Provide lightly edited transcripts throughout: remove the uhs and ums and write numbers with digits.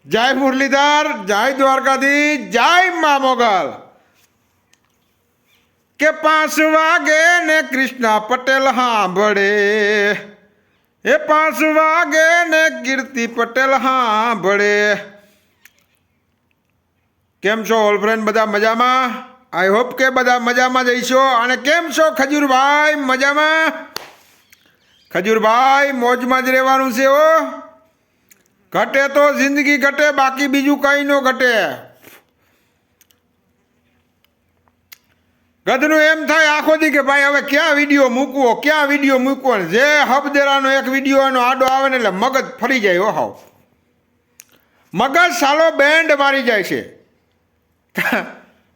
જય મુરલીધર, જય દ્વારકાધીશ, જય મા મોગલ. કે 5 વાગે ને કૃષ્ણ પટેલ સાંભળે, એ 5 વાગે ને કીર્તિ પટેલ સાંભળે. કેમ છો ઓલ ફ્રેન્ડ, બધા મજામાં? આઈ હોપ કે બધા મજામાં જઈશો. અને કેમ છો ખજૂરભાઈ, મજામાં? ખજૂરભાઈ મોજમાં જ રહેવાનું છે. હો, ઘટે તો જિંદગી ઘટે, બાકી બીજું કંઈ ન ઘટે. ગધનું એમ થાય આખો દી કે ભાઈ હવે ક્યાં વિડીયો મૂકવો, ક્યાં વિડીયો મૂકવો. જે હબદેરાનો એક વિડીયો એનો આડો આવે ને એટલે મગજ ફરી જાય. ઓહો, મગજ સાલો બેન્ડ મારી જાય છે.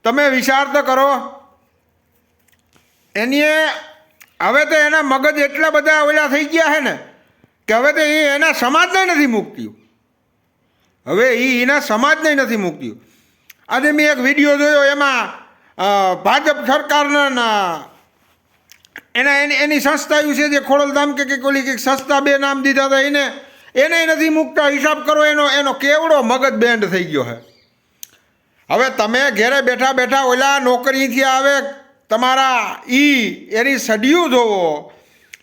તમે વિચાર તો કરો. એની હવે તો એના મગજ એટલા બધા ઓલા થઈ ગયા છે ને કે હવે તો એ એના સમાજને નથી મૂકતી. હવે એના સમાજને નથી મૂકતી. આજે મેં એક વિડીયો જોયો, એમાં ભાજપ સરકારના એની સંસ્થા છે જે ખોડલધામ કે ઓલી કંઈક સંસ્થા, 2 નામ દીધા હતા. એને નથી મૂકતા. હિસાબ કરો એનો કેવડો મગજ બેન્ડ થઈ ગયો છે. હવે તમે ઘેરે બેઠા બેઠા ઓલા નોકરીથી આવે તમારા એની સડિયું ધોવો,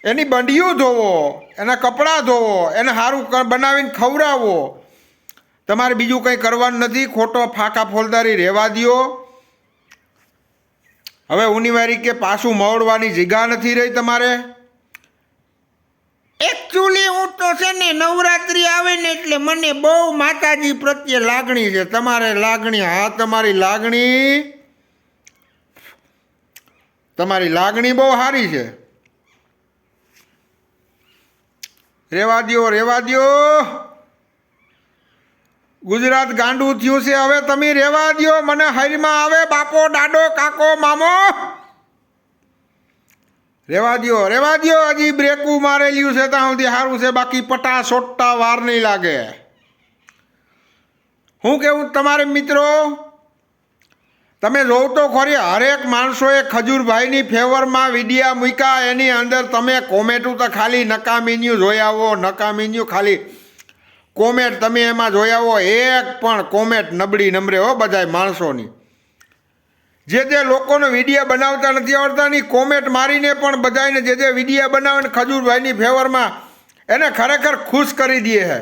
એની બંડિયું ધોવો, એના કપડાં ધોવો, એને સારું બનાવીને ખવડાવો. તમારે બીજું કંઈ કરવાનું નથી. ખોટો ફાંકા ફોલદારી રહેવા દો. હવે ઉનિવારી કે પાછું મોડવાની જગ્યા નથી રહી તમારે. એકચ્યુઅલી હું તો છે ને નવરાત્રિ આવે ને એટલે મને બહુ માતાજી પ્રત્યે લાગણી છે. તમારે લાગણી, હા, તમારી લાગણી બહુ સારી છે. રેવા દો. ગુજરાત ગાંડું થયું છે. હવે તમે રેવા દો. મને હરીમાં આવે બાપો, દાડો, કાકો, મામો. રેવા દો. હજી બ્રેકું મારેલું છે ત્યાં સુધી સારું છે. બાકી પટા સોટા વાર નહીં લાગે. હું કેવું તમારે મિત્રો, તમે જોવ તો ખરી, હરેક માણસોએ ખજૂરભાઈની ફેવરમાં વિડીયા મૂક્યા. એની અંદર તમે કોમેન્ટું તો ખાલી નકામીન્યું જોઈ આવો. નકામીન્યું ખાલી કોમેન્ટ તમે એમાં જોઈ આવો. એક પણ કોમેન્ટ નબળી નમરે હો બધાય માણસોની. જે લોકોને વિડીયા બનાવતા નથી આવડતા ની કોમેન્ટ મારીને પણ બધાને જે વિડીયા બનાવે ને ખજૂરભાઈની ફેવરમાં એને ખરેખર ખુશ કરી દે છે.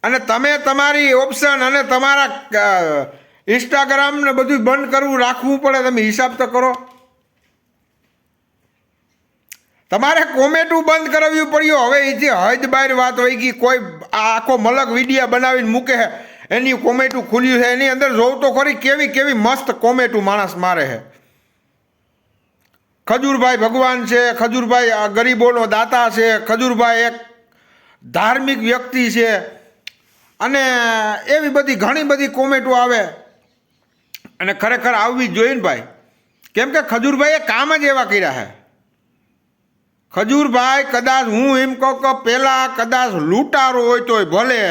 અને તમે તમારી ઓપ્શન અને તમારા ઇન્સ્ટાગ્રામ ને બધું બંધ કરવું, રાખવું પડે. તમે હિસાબ તો કરો. તમારે કોમેન્ટું બંધ કરાવવું પડ્યું. હવે એ જે હદ બહાર વાત હોય કે કોઈ આખો મલક વિડીયા બનાવીને મૂકે છે, એની કોમેન્ટું ખુલ્યું છે. એની અંદર જોવું તો ખરી કેવી મસ્ત કોમેન્ટું માણસ મારે છે. ખજૂરભાઈ ભગવાન છે, ખજૂરભાઈ ગરીબોનો દાતા છે, ખજૂરભાઈ એક ધાર્મિક વ્યક્તિ છે. અને એવી બધી ઘણી બધી કોમેન્ટો આવે. અને ખરેખર આવવી જ જોઈએ ને ભાઈ. કેમ કે ખજૂરભાઈએ કામ જ એવા કર્યા છે. ખજૂરભાઈ કદાચ હું એમ કહું કે પહેલાં કદાચ લૂંટારો હોય તોય ભલે,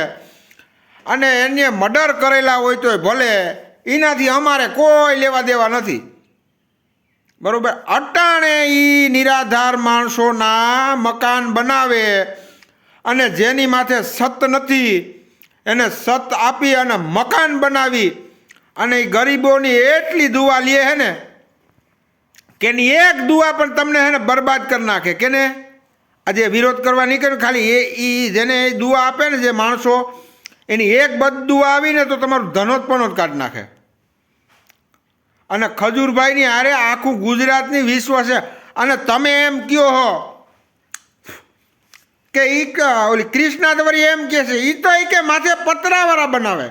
અને એને મર્ડર કરેલા હોય તોય ભલે, એનાથી અમારે કોઈ લેવા દેવા નથી. બરાબર? અટાણે એ નિરાધાર માણસોના મકાન બનાવે અને જેની માથે સત નથી એને સત આપી અને મકાન બનાવી અને એ ગરીબોની એટલી દુઆ લે છે ને કે એની એક દુઆ પણ તમને હે ને બરબાદ કરી નાખે. કેને આજે વિરોધ કરવા નહીં કર્યું, ખાલી એ જેને દુઆ આપે ને જે માણસો, એની એક બદ દુઆ આવીને તો તમારું ધનોત્પન્ન જ કાઢી નાખે. અને ખજૂરભાઈની હારે આખું ગુજરાતની વિશ્વ છે. અને તમે એમ કહો હો કે ઓલી કૃષ્ણા દવરી એમ કહે છે એ તો કે માથે પતરાવાળા બનાવે.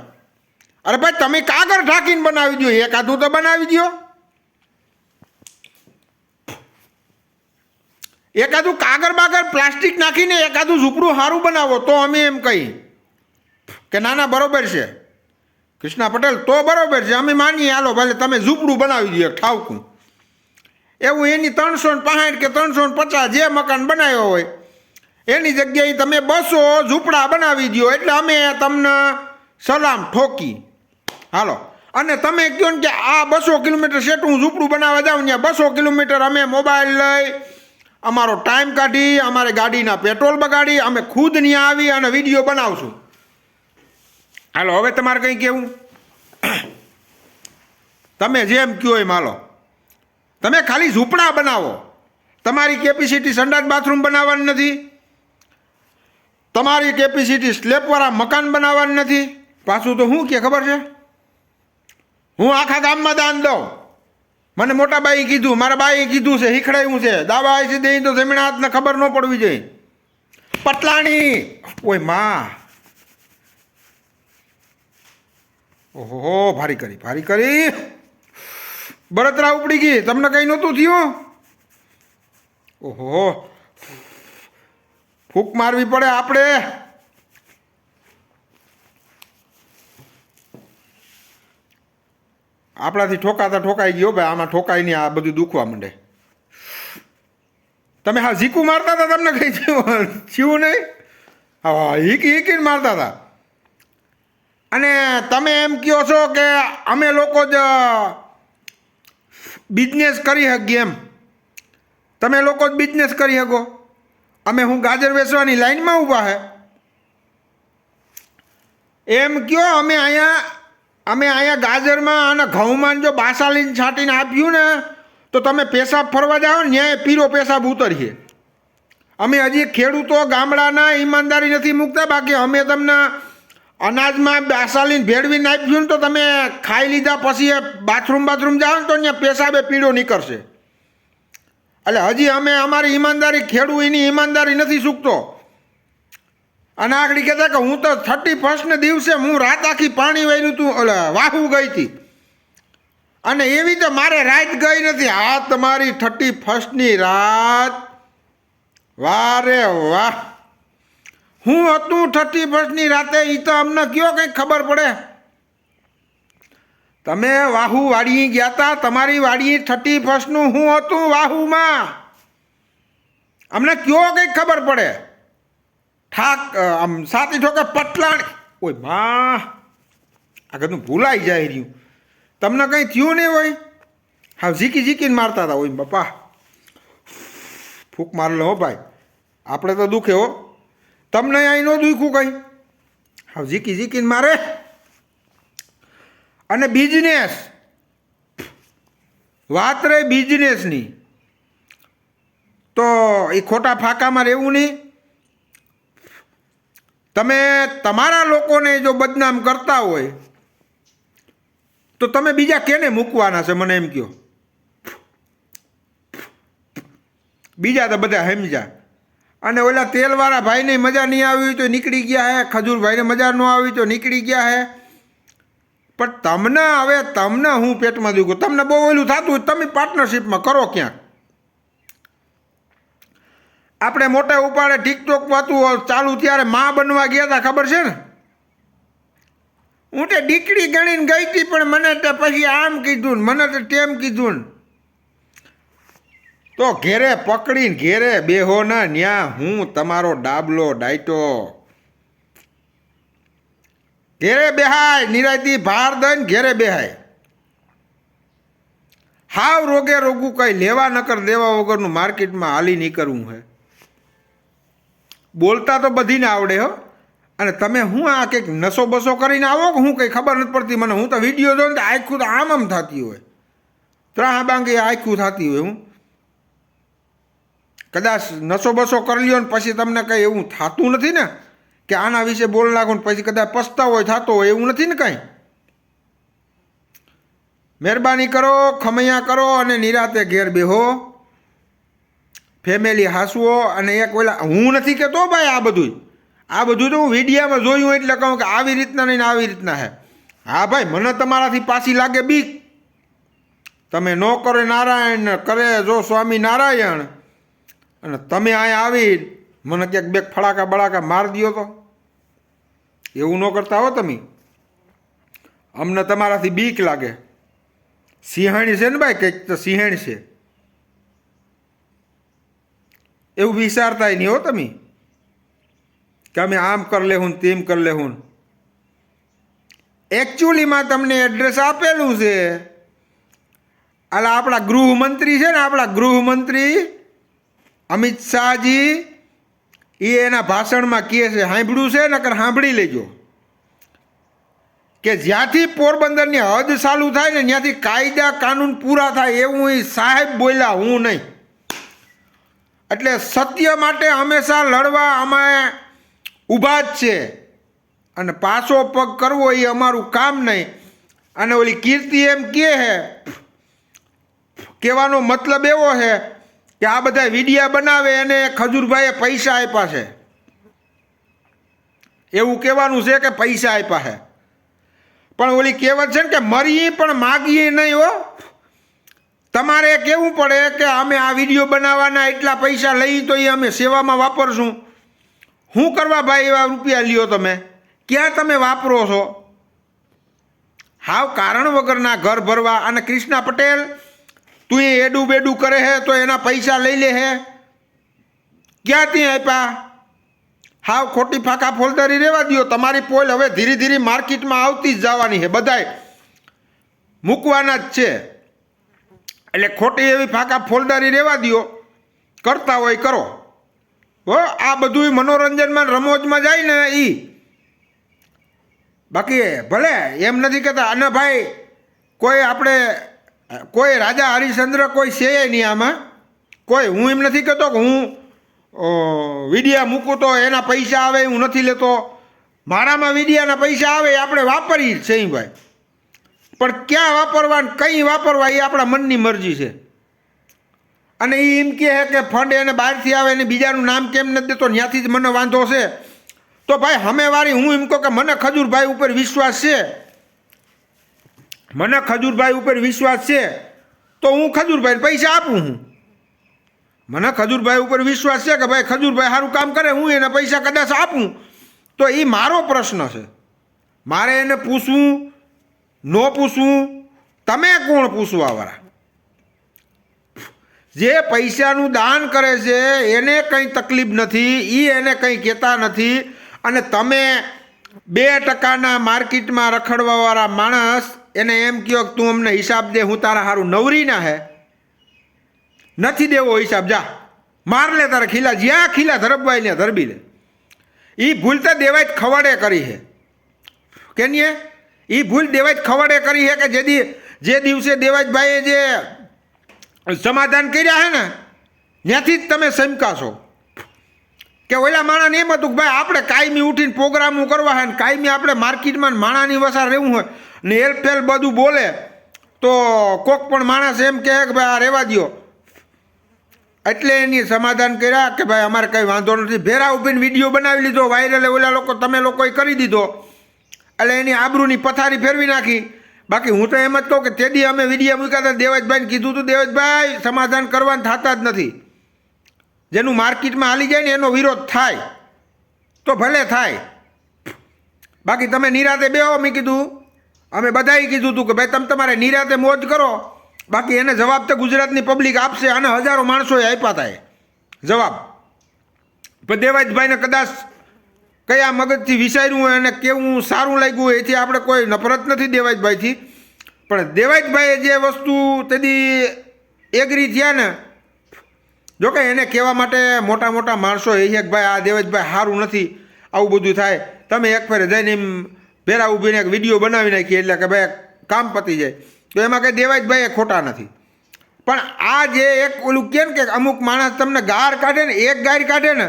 અરે ભાઈ, તમે કાગળ ઢાંકીને બનાવી દો, એકાદું તો બનાવી દો. એકાદું કાગળ બાગળ પ્લાસ્ટિક નાખીને એકાદું ઝૂંપડું સારું બનાવો તો અમે એમ કહી કે ના બરોબર છે કૃષ્ણા પટેલ, તો બરોબર છે, અમે માનીએ. હાલો ભલે તમે ઝૂંપડું બનાવી દો ઠાવકું. એવું એની 365 કે 350 જે મકાન બનાવ્યો હોય એની જગ્યાએ તમે 200 ઝૂંપડા બનાવી દો એટલે અમે તમને સલામ ઠોકી. હાલો. અને તમે કહો ને કે આ 200 કિલોમીટર સેટ હું ઝૂંપડું બનાવવા જાઉં, ત્યાં 200 કિલોમીટર અમે મોબાઈલ લઈ અમારો ટાઈમ કાઢી અમારે ગાડીના પેટ્રોલ બગાડી અમે ખુદ ત્યાં આવી અને વિડીયો બનાવશું. હાલો હવે તમારે કંઈ કહેવું? તમે જેમ કહો એમ હાલો. તમે ખાલી ઝૂંપડા બનાવો, તમારી કેપેસિટી સંડાસ બાથરૂમ બનાવવાની નથી, તમારી કેપેસિટી સ્લેબવાળા મકાન બનાવવાની નથી. પાછું તો શું કે ખબર છે, હું આખા ગામમાં દાન દઉં. મને મોટા બાઈએ કીધું, મારા બાઈએ કીધું છે, શીખડાયું છે. દાવા આવી દે તો જમણા હાથને ખબર ન પડવી જોઈએ. પટલાણી ઓય માં, ઓહો ભારી કરી બળતરા ઉપડી ગઈ. તમને કંઈ નહોતું થયું? ઓહો ફૂંક મારવી પડે આપણે. આપણાથી ઠોકાઈ ગયો ભાઈ. આમાં ઠોકાઈ નહીં, આ બધું દુખવા માંડે. તમે હા ઝીકું મારતા હતા, તમને કંઈ થયું નહીં? હા હીકીને મારતા હતા. અને તમે એમ કહો છો કે અમે લોકો જ બિઝનેસ કરી શકીએ એમ. તમે લોકો જ બિઝનેસ કરી શકો. અમે હું ગાજર વેચવાની લાઈનમાં ઊભા હે એમ કહો. અમે અહીંયા ગાજરમાં અને ઘઉંમાં જો બાસાલીને છાંટીને આપ્યું ને તો તમે પેશાબ ફરવા જાઓ ને ત્યાં પીરો પેશાબ ઉતરીએ. અમે હજી ખેડૂતો ગામડાના ઈમાનદારી નથી મૂકતા. બાકી અમે તમને અનાજમાં બાસાલીને ભેળવીને આપ્યું ને તો તમે ખાઈ લીધા પછી બાથરૂમ જાઓ ને તો ત્યાં પેશાબે પીળો નીકળશે. એટલે હજી અમે અમારી ઈમાનદારી, ખેડૂત એની ઈમાનદારી નથી ચૂકતો. અને આગળ કહેતા કે હું તો 31 દિવસે હું રાત આખી પાણી વાર્યું હતું, એટલે વાહુ ગઈ હતી. અને એવી તો મારે રાત ગઈ નથી. આ તમારી 31 રાત, વારે વાહ. હું હતું 31 રાતે, એ તો અમને કયો કંઈક ખબર પડે. તમે વાહુ વાડી ગયા હતા, તમારી વાડી 31 હું હતું વાહુમાં, અમને કયો કંઈક ખબર પડે. ઠાક આમ સાતી ઠોકે પટલાણી ઓય માં, આગળ ભૂલાઈ જાય રહ્યું. તમને કંઈ થયું નહીં હોય? હા ઝીકીને મારતા હતા. ઓય બાપા ફૂંક મારેલો હો ભાઈ. આપણે તો દુખે હો, તમને અહીં ન દુખ્યું કંઈ? હા ઝીકીને મારે. અને બિઝનેસ, વાત રહી બિઝનેસની, તો એ ખોટા ફાંકામાં રહેવું નહીં. તમે તમારા લોકોને જો બદનામ કરતા હોય તો તમે બીજા કેને મૂકવાના છે? મને એમ કહો. બીજા તો બધા સમજ્યા. અને ઓલા તેલવાળા ભાઈને મજા નહીં આવી તો નીકળી ગયા હે, ખજૂરભાઈને મજા ન આવી તો નીકળી ગયા હે. પણ તમને હું પેટમાં દુખું, તમને બહુ ઓલું થતું હોય તમે પાર્ટનરશિપમાં કરો ક્યાંક. આપણે મોટા ઉપાડે ટિકટોક વાતું ચાલુ ત્યારે માં બનવા ગયા હતા, ખબર છે ને? હું તે દીકરી ગણીને ગઈ હતી, પણ મને તો પછી આમ કીધું ને મને તો તેમ કીધું ને. તો ઘેરે પકડીને ઘેરે બેહો ના, ન્યા હું તમારો ડાબલો ડાયટો. ઘેરે બેહાય, નિરાયતી ભાર દઈને ઘેરે બેહાય. હાવ રોગું કંઈ લેવા નકર દેવા વગરનું માર્કેટમાં હાલી નીકળવું હે. બોલતા તો બધીને આવડે હો. અને તમે હું આ કંઈક નશો બસો કરીને આવો કે હું કંઈ ખબર નથી પડતી મને. હું તો વિડીયો જોઉં ને આખું તો આમ થતી હોય, ત્રાહ બાંગી આખું થતી હોય. હું કદાચ નશો બસો કરી લ્યો ને પછી તમને કંઈ એવું થતું નથી ને કે આના વિશે બોલ નાખો ને પછી કદાચ પસ્તાવો હોય, થતો હોય, એવું નથી ને કાંઈ. મહેરબાની કરો, ખમૈયા કરો અને નિરાતે ઘેર બેહો, ફેમિલી હાસવો. અને એક ઓલા હું નથી કહેતો ભાઈ, આ બધું તો હું વિડીયામાં જોયું એટલે કહું કે આવી રીતના નહીં ને આવી રીતના હે. હા ભાઈ, મને તમારાથી પાછી લાગે બીક. તમે ન કરો નારાયણ, કરે જો સ્વામી નારાયણ, અને તમે અહીંયા આવી મને ક્યાંક બે ફડાકા બળાકા માર દો તો એવું ન કરતા હો તમે. અમને તમારાથી બીક લાગે. સિંહણી છે ને ભાઈ, કંઈક તો સિંહણ છે એવું વિચારતા નહીં હો તમે કે અમે આમ કરી લેવું તેમ કરી લેવું. એકચ્યુઅલીમાં તમને એડ્રેસ આપેલું છે. એટલે આપણા ગૃહમંત્રી છે ને, આપણા ગૃહમંત્રી અમિત શાહજી એ એના ભાષણમાં કહે છે, સાંભળ્યું છે નકર સાંભળી લેજો, કે જ્યાંથી પોરબંદરની હદ ચાલુ થાય ને ત્યાંથી કાયદા કાનૂન પૂરા થાય એવું એ સાહેબ બોલ્યા, હું નહીં. એટલે સત્ય માટે હંમેશા લડવા અમે ઊભા જ છે, અને પાછો પગ કરવો એ અમારું કામ નહીં. અને ઓલી કીર્તિ એમ કહે છે, કહેવાનો મતલબ એવો છે કે આ બધા વિડિયા બનાવે અને ખજૂરભાઈએ પૈસા આપ્યા છે, એવું કહેવાનું છે કે પૈસા આપ્યા છે. પણ ઓલી કહેવત છે ને કે મરીએ પણ માગીએ નહીં હો. તમારે કહેવું પડે કે અમે આ વિડીયો બનાવવાના એટલા પૈસા લઈ તો એ અમે સેવામાં વાપરશું. શું કરવા ભાઈ એવા રૂપિયા લ્યો તમે? ક્યાં તમે વાપરો છો? હાવ કારણ વગરના ઘર ભરવા. અને કૃષ્ણા પટેલ તું એ એડું બેડું કરે હે તો એના પૈસા લઈ લે હે, ક્યાંથી આપ્યા? હાવ ખોટી ફાંકા ફોલદારી રહેવા દો. તમારી પોલ હવે ધીરે ધીરે માર્કેટમાં આવતી જ જવાની છે, બધાય મૂકવાના જ છે. એટલે ખોટી એવી ફાંકા ફોલદારી રહેવા દો, કરતા હોય કરો હો. આ બધું મનોરંજનમાં રમોજમાં જાય ને એ. બાકી ભલે એમ નથી કહેતા. અને ભાઈ કોઈ આપણે કોઈ રાજા હરિશ્ચંદ્ર કોઈ છે નહીં આમાં કોઈ. હું એમ નથી કહેતો કે હું વિડિયા મૂકું તો એના પૈસા આવે, હું નથી લેતો. મારામાં વિડિયાના પૈસા આવે આપણે વાપરીએ જ છે ભાઈ. પણ ક્યાં વાપરવા ને કંઈ વાપરવા એ આપણા મનની મરજી છે. અને એ એમ કહે કે ફંડ એને બહારથી આવે ને બીજાનું નામ કેમ નથી દેતો, ત્યાંથી જ મને વાંધો છે. તો ભાઈ હમેવારી હું એમ કહું કે મને ખજૂરભાઈ ઉપર વિશ્વાસ છે, મને ખજૂરભાઈ ઉપર વિશ્વાસ છે તો હું ખજૂરભાઈને પૈસા આપું. મને ખજૂરભાઈ ઉપર વિશ્વાસ છે કે ભાઈ ખજૂરભાઈ સારું કામ કરે, હું એને પૈસા કદાચ આપું તો એ મારો પ્રશ્ન છે. મારે એને પૂછવું ન પૂછવું, તમે કોણ પૂછવાવાળા? જે પૈસાનું દાન કરે છે એને કંઈ તકલીફ નથી, એ એને કંઈ કહેતા નથી. અને તમે 2% માર્કેટમાં રખડવાવાળા માણસ એને એમ કહો કે તું અમને હિસાબ દે, હું તારા સારું નવરી ના હે, નથી દેવો હિસાબ, જા માર લે તારે ખીલા, જ્યાં ખીલા ધરબવાય ને ધરબી લે. એ ભૂલ તો દેવાય જ ખવડે કરી છે કે નહીં? એ ભૂલ દેવાય જ ખવડે કરી છે કે જે દિવસે દેવાજભાઈએ જે સમાધાન કર્યા છે ને ત્યાંથી જ તમે સમકા છો. કે ઓલા માણાને એમ હતું કે ભાઈ આપણે કાયમી ઉઠીને પ્રોગ્રામો કરવા છે ને કાયમી આપણે માર્કેટમાં માણાની વસાર રહેવું હોય ને હેલફેલ બધું બોલે તો કોક પણ માણસ એમ કહે કે ભાઈ આ રહેવા દો. એટલે એની સમાધાન કર્યા કે ભાઈ અમારે કંઈ વાંધો નથી. ભેરા ઉભીને વિડીયો બનાવી લીધો, વાયરલ ઓલા લોકો તમે લોકોએ કરી દીધો, એટલે એની આબરૂની પથારી ફેરવી નાખી. બાકી હું તો એમ જ કહું કે તેદી અમે વિડીયો મૂક્યા હતા, દેવજભાઈને કીધું હતું, દેવજભાઈ સમાધાન કરવાનું થતા જ નથી. જેનું માર્કેટમાં હાલી જાય ને એનો વિરોધ થાય તો ભલે થાય, બાકી તમે નિરાતે બેહો. મેં કીધું અમે બધાએ કીધું હતું કે ભાઈ તમે તમારે નિરાતે મોજ કરો, બાકી એને જવાબ તો ગુજરાતની પબ્લિક આપશે. અને હજારો માણસોએ આપ્યા હતા જવાબ. પણ દેવાજભાઈને કદાચ કયા મગજથી વિચાર્યું હોય અને કેવું સારું લાગ્યું હોય એથી આપણે કોઈ નફરત નથી દેવાજભાઈથી. પણ દેવાજભાઈએ જે વસ્તુ તેદી એગ્રી થયા ને, જોકે એને કહેવા માટે મોટા મોટા માણસો એ કે ભાઈ આ દેવાજભાઈ સારું નથી, આવું બધું થાય. તમે એક ફેરે જઈને એમ ભેરા ઊભીને એક વિડીયો બનાવી નાખીએ એટલે કે ભાઈ કામ પતી જાય, તો એમાં કંઈ દેવાજભાઈ એ ખોટા નથી. પણ આ જે એક ઓલું કહે ને કે અમુક માણસ તમને ગાર કાઢે ને, એક ગાર કાઢે ને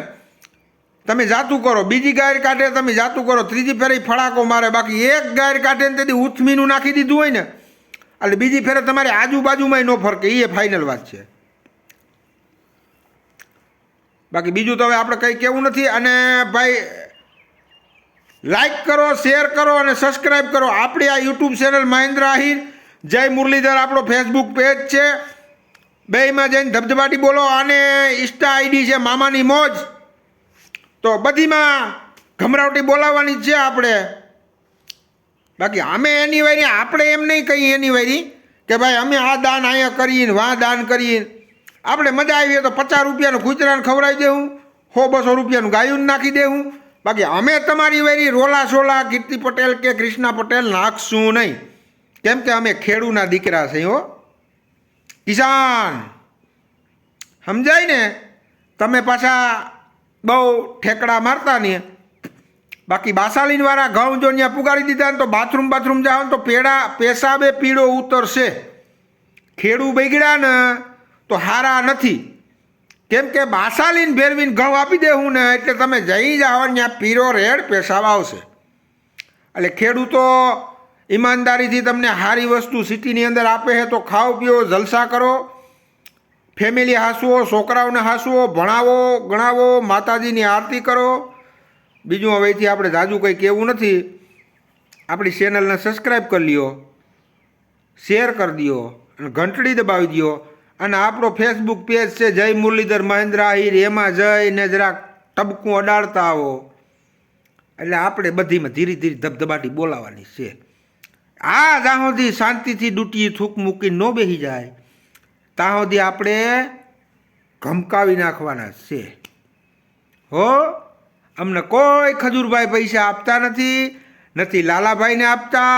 તમે જાતું કરો, બીજી ગાર કાઢે તમે જાતું કરો, ત્રીજી ફેરે ફળાકો મારે. બાકી એક ગાર કાઢે ને તેથી ઉથમીનું નાખી દીધું હોય ને એટલે બીજી ફેરે તમારે આજુબાજુમાં ન ફરકે, એ ફાઇનલ વાત છે. બાકી બીજું તો હવે આપણે કંઈ કહેવું નથી. અને ભાઈ લાઈક કરો, શેર કરો અને સબસ્ક્રાઈબ કરો આપણી આ યુટ્યુબ ચેનલ મહેન્દ્ર આહિર, જય મુરલીધર આપણો ફેસબુક પેજ છે, બેયમાં જઈને ધબધબાટી બોલો. અને ઇન્સ્ટા આઈડી છે મામાની મોજ, તો બધીમાં ઘમરાવટી બોલાવવાની જ છે આપણે. બાકી અમે એની વારી આપણે એમ નહીં કહીએ એની વારી કે ભાઈ અમે આ દાન અહીંયા કરીએ વાં દાન કરીએ. આપણે મજા આવી તો 50 રૂપિયાનું કૂતરાને ખવડાવી દેવું, 100-200 રૂપિયાનું ગાયું નાખી દેવું. બાકી અમે તમારી વારી રોલા સોલા કીર્તિ પટેલ કે કૃષ્ણા પટેલ નાખશું નહીં, કેમ કે અમે ખેડૂના દીકરા છીએ હો, કિસાન. સમજાય ને? તમે પાછા બહુ ઠેકડા મારતા ને. બાકી બાસાલીનવાળા ઘઉં જો ત્યાં પુગાડી દીધા ને તો બાથરૂમ જાઓ ને તો પેશાબે પીળો ઉતરશે. ખેડૂ બગડ્યા ને તો હારા નથી. કેમ કે બાસાલીન ભેરવીને ઘઉં આપી દેવું ને એટલે તમે જઈ જાઓ ને ત્યાં પીળો રેડ પેશાબ આવશે. એટલે ખેડૂતો ઈમાનદારીથી તમને સારી વસ્તુ સિટીની અંદર આપે છે તો ખાઓ પીઓ જલસા કરો, ફેમિલી હાંસવો, છોકરાઓને હાંસવો, ભણાવો ગણાવો, માતાજીની આરતી કરો. બીજું હવેથી આપણે જાજુ કંઈ કહેવું નથી. આપણી ચેનલને સબસ્ક્રાઈબ કરી લ્યો, શેર કરી દો અને ઘંટડી દબાવી દો. અને આપણો ફેસબુક પેજ છે જય મુરલીધર મહેન્દ્ર આહિર, એમાં જઈને જરાક ટબકું અડાડતા આવો એટલે આપણે બધીમાં ધીરે ધીરે ધબધબાટી બોલાવાની છે. આ જ્યાં સુધી શાંતિથી ડૂટીએ થૂક મૂકી ન બેસી જાય ત્યાં સુધી આપણે ધમકાવી નાખવાના છે. હો, અમને કોઈ ખજૂરભાઈ પૈસા આપતા નથી લાલાભાઈને આપતા,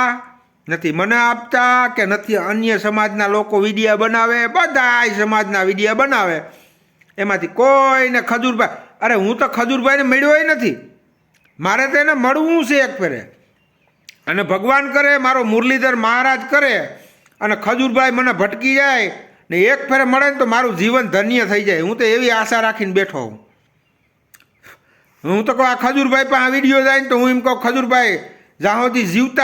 નથી મને આપતા, કે નથી અન્ય સમાજના લોકો વિડીયા બનાવે. બધાય સમાજના વિડીયા બનાવે, એમાંથી કોઈને ખજૂરભાઈ, અરે હું તો ખજૂરભાઈને મળ્યોય નથી. મારે તો એને મળવું છે એક ફેરે. અને ભગવાન કરે, મારો મુરલીધર મહારાજ કરે અને ખજૂરભાઈ મને ભટકી જાય ને એક ફેરે મળે ને તો મારું જીવન ધન્ય થઈ જાય. હું તો એવી આશા રાખીને બેઠો હું. હું તો કહું આ ખજૂરભાઈ પણ આ વિડીયો જાય ને તો હું એમ કહું ખજૂરભાઈ જ્યાં સુધી જીવતા